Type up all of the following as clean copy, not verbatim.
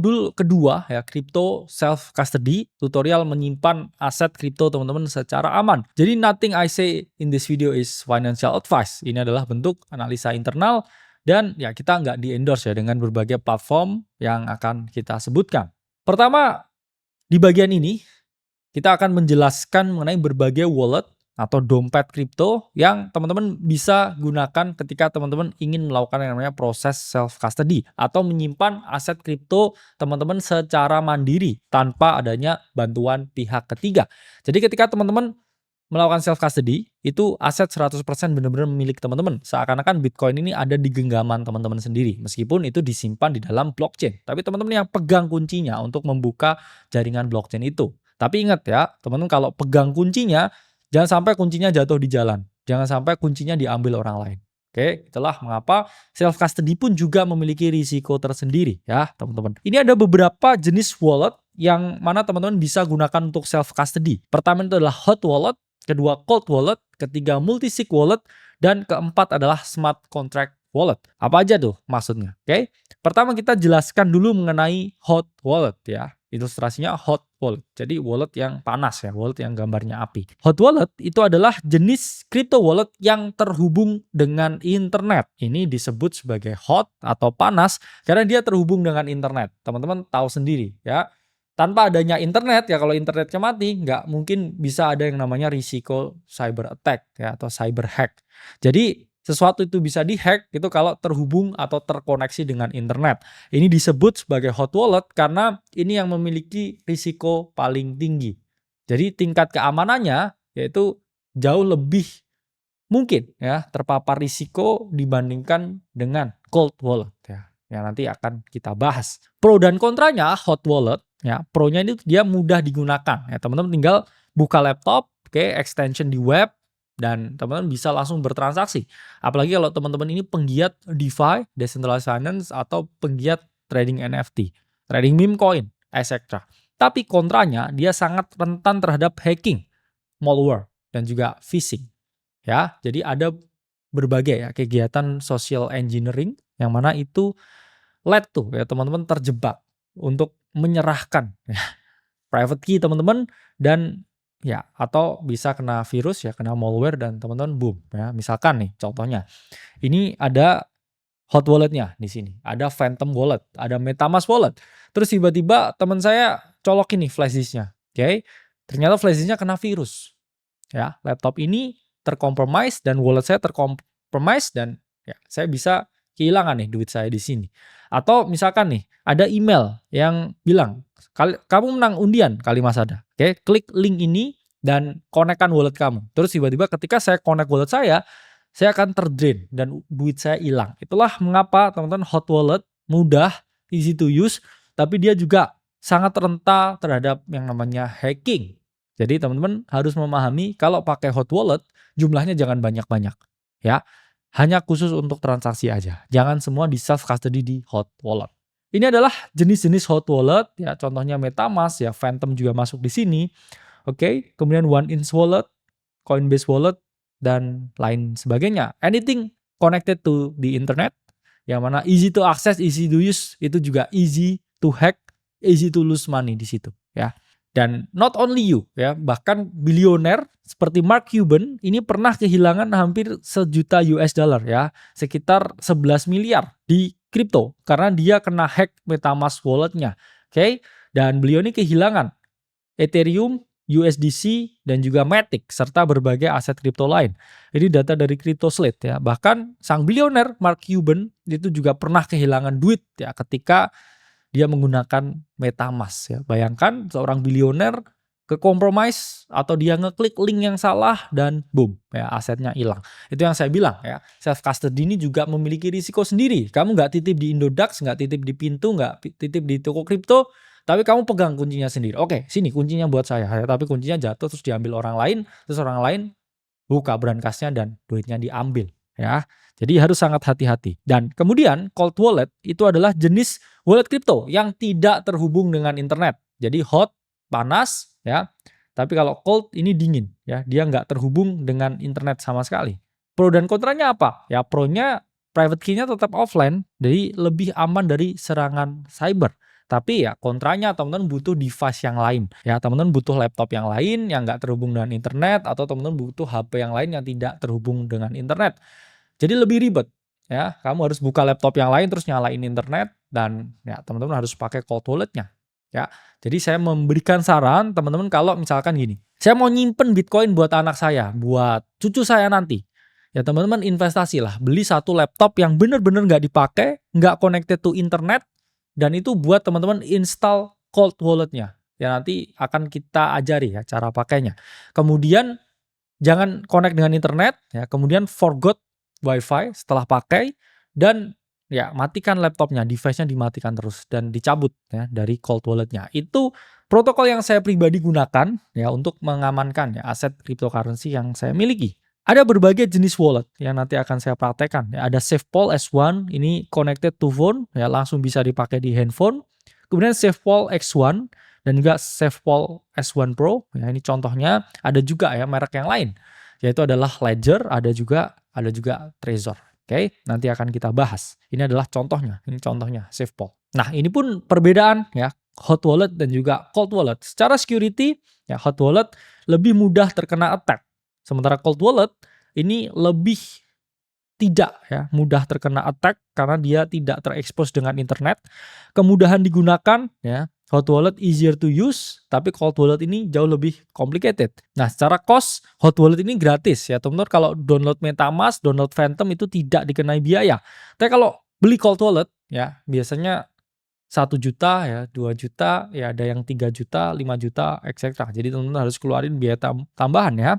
modul kedua ya, Crypto Self Custody, tutorial menyimpan aset kripto teman-teman secara aman. Jadi nothing I say in this video is financial advice. Ini adalah bentuk analisa internal dan ya kita nggak di-endorse ya dengan berbagai platform yang akan kita sebutkan. Pertama, di bagian ini kita akan menjelaskan mengenai berbagai wallet atau dompet kripto yang teman-teman bisa gunakan ketika teman-teman ingin melakukan yang namanya proses self custody atau menyimpan aset kripto teman-teman secara mandiri tanpa adanya bantuan pihak ketiga. Jadi ketika teman-teman melakukan self custody, itu aset 100% benar-benar milik teman-teman. Seakan-akan Bitcoin ini ada di genggaman teman-teman sendiri, meskipun itu disimpan di dalam blockchain. Tapi teman-teman yang pegang kuncinya untuk membuka jaringan blockchain itu. Tapi ingat ya, teman-teman kalau pegang kuncinya, jangan sampai kuncinya jatuh di jalan. Jangan sampai kuncinya diambil orang lain. Oke, itulah mengapa self custody pun juga memiliki risiko tersendiri ya, teman-teman. Ini ada beberapa jenis wallet yang mana teman-teman bisa gunakan untuk self custody. Pertama itu adalah hot wallet, kedua cold wallet, ketiga multisig wallet, dan keempat adalah smart contract wallet. Apa aja tuh maksudnya? Oke. Pertama kita jelaskan dulu mengenai hot wallet ya. Ilustrasinya hot wallet. Jadi wallet yang panas ya, wallet yang gambarnya api. Hot wallet itu adalah jenis crypto wallet yang terhubung dengan internet. Ini disebut sebagai hot atau panas karena dia terhubung dengan internet. Teman-teman tahu sendiri ya. Tanpa adanya internet ya, kalau internetnya mati nggak mungkin bisa ada yang namanya risiko cyber attack ya atau cyber hack. Jadi sesuatu itu bisa dihack itu kalau terhubung atau terkoneksi dengan internet. Ini disebut sebagai hot wallet karena ini yang memiliki risiko paling tinggi. Jadi tingkat keamanannya yaitu jauh lebih mungkin ya terpapar risiko dibandingkan dengan cold wallet ya. Yang nanti akan kita bahas. Pro dan kontranya hot wallet ya. Pro-nya ini dia mudah digunakan ya. Teman-teman tinggal buka laptop, extension di web, dan teman-teman bisa langsung bertransaksi. Apalagi kalau teman-teman ini penggiat DeFi, Decentralized Finance, atau penggiat trading NFT, trading meme coin, etc. Tapi kontranya, dia sangat rentan terhadap hacking, malware, dan juga phishing. Ya, jadi ada berbagai ya kegiatan social engineering yang mana itu led tuh ya teman-teman terjebak untuk menyerahkan ya, private key teman-teman dan ya atau bisa kena virus ya, kena malware dan teman-teman boom ya. Misalkan nih contohnya. Ini ada hot walletnya di sini. Ada Phantom wallet, ada MetaMask wallet. Terus tiba-tiba teman saya colokin nih flash disknya. Oke. Ternyata flash disknya kena virus. Ya, laptop ini terkompromis dan wallet saya terkompromis dan ya saya bisa kehilangan nih duit saya di sini. Atau misalkan nih ada email yang bilang kamu menang undian Kalimasada. Oke, klik link ini dan konekkan wallet kamu. Terus tiba-tiba ketika saya konek wallet saya akan terdrain dan duit saya hilang. Itulah mengapa teman-teman hot wallet mudah, easy to use, tapi dia juga sangat rentan terhadap yang namanya hacking. Jadi teman-teman harus memahami kalau pakai hot wallet jumlahnya jangan banyak-banyak ya. Hanya khusus untuk transaksi aja. Jangan semua di self custody di hot wallet. Ini adalah jenis-jenis hot wallet ya, contohnya MetaMask ya, Phantom juga masuk di sini. Oke, kemudian OneInch wallet, Coinbase wallet dan lain sebagainya. Anything connected to the internet yang mana easy to access, easy to use, itu juga easy to hack, easy to lose money di situ ya. Dan not only you ya, bahkan bilioner seperti Mark Cuban ini pernah kehilangan hampir $1 juta ya, sekitar 11 miliar di kripto karena dia kena hack MetaMask walletnya. Oke, dan beliau ini kehilangan Ethereum, USDC dan juga Matic serta berbagai aset kripto lain. Ini data dari CryptoSlate ya. Bahkan sang bilioner Mark Cuban itu juga pernah kehilangan duit ya ketika dia menggunakan MetaMask ya. Bayangkan seorang bilioner kekompromis atau dia ngeklik link yang salah dan boom ya asetnya hilang. Itu yang saya bilang ya, self custody ini juga memiliki risiko sendiri. Kamu nggak titip di Indodax, nggak titip di Pintu, nggak titip di toko kripto, tapi kamu pegang kuncinya sendiri. Oke, sini kuncinya buat saya ya, tapi kuncinya jatuh terus diambil orang lain, terus orang lain buka branchasnya dan duitnya diambil ya. Jadi harus sangat hati-hati. Dan kemudian cold wallet itu adalah jenis wallet kripto yang tidak terhubung dengan internet. Jadi hot, panas ya. Tapi kalau cold ini dingin ya. Dia nggak terhubung dengan internet sama sekali. Pro dan kontranya apa? Ya pronya private key-nya tetap offline. Jadi lebih aman dari serangan cyber. Tapi ya kontranya teman-teman butuh device yang lain. Ya, teman-teman butuh laptop yang lain yang nggak terhubung dengan internet, atau teman-teman butuh HP yang lain yang tidak terhubung dengan internet. Jadi lebih ribet. Ya, kamu harus buka laptop yang lain terus nyalain internet, dan ya teman-teman harus pakai cold walletnya. Ya, jadi saya memberikan saran teman-teman kalau misalkan gini, saya mau nyimpen Bitcoin buat anak saya, buat cucu saya nanti. Ya teman-teman investasi lah, beli satu laptop yang bener-bener nggak dipakai, nggak connected to internet, dan itu buat teman-teman install cold walletnya. Ya nanti akan kita ajari ya cara pakainya. Kemudian jangan connect dengan internet, ya. Kemudian forgot WiFi setelah pakai, dan ya matikan laptopnya, device-nya dimatikan terus dan dicabut ya dari cold walletnya. Itu protokol yang saya pribadi gunakan ya untuk mengamankan ya aset cryptocurrency yang saya miliki. Ada berbagai jenis wallet yang nanti akan saya praktekkan. Ya, ada SafePol S1, ini connected to phone, ya langsung bisa dipakai di handphone. Kemudian SafePol X1 dan juga SafePol S1 Pro. Ya, ini contohnya. Ada juga ya merek yang lain, yaitu adalah Ledger, ada juga Trezor. Oke, nanti akan kita bahas. Ini adalah contohnya. Ini contohnya SafePol. Nah, ini pun perbedaan ya hot wallet dan juga cold wallet. Secara security, ya hot wallet lebih mudah terkena attack. Sementara cold wallet ini lebih tidak ya mudah terkena attack karena dia tidak terekspos dengan internet. Kemudahan digunakan ya, hot wallet easier to use, tapi cold wallet ini jauh lebih complicated. Nah, secara cost hot wallet ini gratis ya teman-teman. Kalau download MetaMask, download Phantom itu tidak dikenai biaya. Tapi kalau beli cold wallet ya biasanya 1 juta ya, 2 juta, ya ada yang 3 juta, 5 juta, etc. Jadi teman-teman harus keluarin biaya tambahan ya.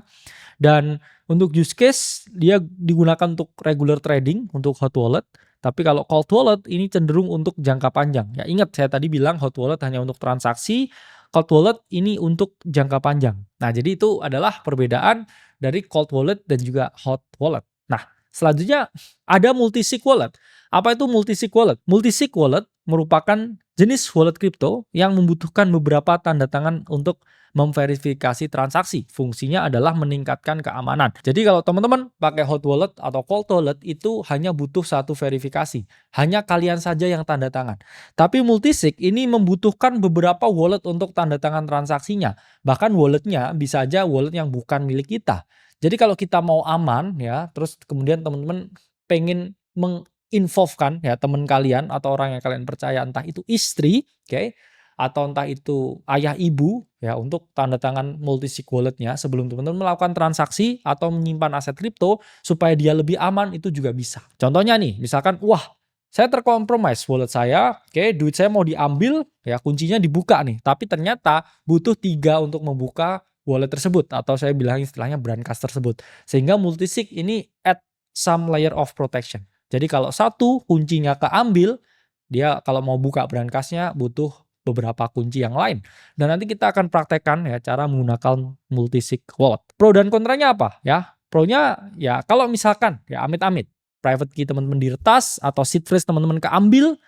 Dan untuk use case dia digunakan untuk regular trading untuk hot wallet. Tapi kalau cold wallet ini cenderung untuk jangka panjang. Ya ingat saya tadi bilang hot wallet hanya untuk transaksi, cold wallet ini untuk jangka panjang. Nah jadi itu adalah perbedaan dari cold wallet dan juga hot wallet. Nah selanjutnya ada multisig wallet. Apa itu multisig wallet? Multisig wallet merupakan jenis wallet kripto yang membutuhkan beberapa tanda tangan untuk memverifikasi transaksi. Fungsinya adalah meningkatkan keamanan. Jadi kalau teman-teman pakai hot wallet atau cold wallet itu hanya butuh satu verifikasi. Hanya kalian saja yang tanda tangan. Tapi multisig ini membutuhkan beberapa wallet untuk tanda tangan transaksinya. Bahkan walletnya bisa aja wallet yang bukan milik kita. Jadi kalau kita mau aman ya, terus kemudian teman-teman pengen menginvolvekan ya teman kalian atau orang yang kalian percaya, entah itu istri, oke, atau entah itu ayah ibu ya untuk tanda tangan multisig walletnya sebelum teman-teman melakukan transaksi atau menyimpan aset kripto supaya dia lebih aman, itu juga bisa. Contohnya nih, misalkan wah saya terkompromis wallet saya, oke, duit saya mau diambil ya, kuncinya dibuka nih, tapi ternyata butuh 3 untuk membuka wallet tersebut, atau saya bilang istilahnya brankas tersebut. Sehingga multisig ini add some layer of protection. Jadi kalau satu kuncinya keambil, dia kalau mau buka brankasnya butuh beberapa kunci yang lain. Dan nanti kita akan praktekkan ya cara menggunakan multisig wallet. Pro dan kontranya apa ya? Pro-nya ya kalau misalkan ya amit-amit private key teman-teman diretas atau seed phrase teman-teman keambil,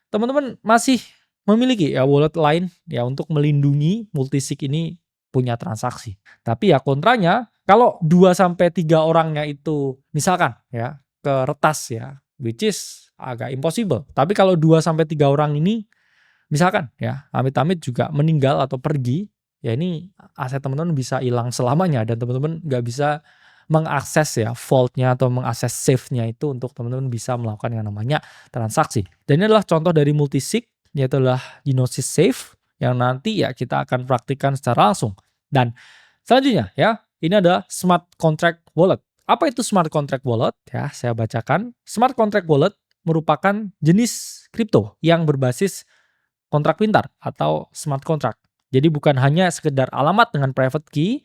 teman-teman masih memiliki ya wallet lain ya untuk melindungi multisig ini punya transaksi. Tapi ya kontranya kalau 2 sampai 3 orangnya itu misalkan ya keretas ya, which is agak impossible. Tapi kalau 2 sampai 3 orang ini misalkan ya amit-amit juga meninggal atau pergi, ya ini aset teman-teman bisa hilang selamanya dan teman-teman nggak bisa mengakses ya vault-nya atau mengakses safe-nya itu untuk teman-teman bisa melakukan yang namanya transaksi. Dan ini adalah contoh dari multisig, yaitu adalah Gnosis Safe yang nanti ya kita akan praktikkan secara langsung. Dan selanjutnya ya, ini ada smart contract wallet. Apa itu smart contract wallet? Ya, saya bacakan. Smart contract wallet merupakan jenis kripto yang berbasis kontrak pintar atau smart contract. Jadi bukan hanya sekedar alamat dengan private key,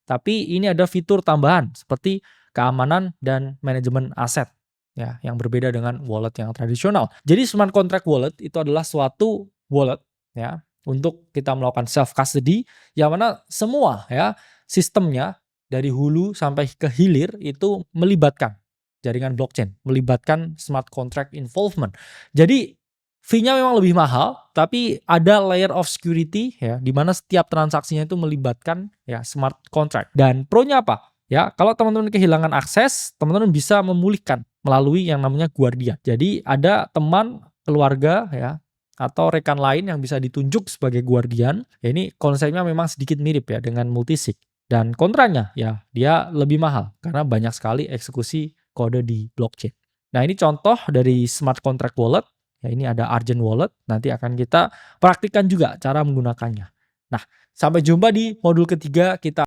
tapi ini ada fitur tambahan seperti keamanan dan manajemen aset ya, yang berbeda dengan wallet yang tradisional. Jadi smart contract wallet itu adalah suatu wallet ya untuk kita melakukan self custody yang mana semua ya sistemnya dari hulu sampai ke hilir itu melibatkan jaringan blockchain, melibatkan smart contract involvement. Jadi fee-nya memang lebih mahal, tapi ada layer of security ya di mana setiap transaksinya itu melibatkan ya smart contract. Dan pro-nya apa? Ya, kalau teman-teman kehilangan akses, teman-teman bisa memulihkan melalui yang namanya guardian. Jadi ada teman, keluarga ya, atau rekan lain yang bisa ditunjuk sebagai guardian. Ya, ini konsepnya memang sedikit mirip ya dengan multisig. Dan kontranya ya dia lebih mahal karena banyak sekali eksekusi kode di blockchain. Nah, ini contoh dari smart contract wallet. Ya, ini ada Argent Wallet. Nanti akan kita praktikkan juga cara menggunakannya. Nah, sampai jumpa di modul ketiga kita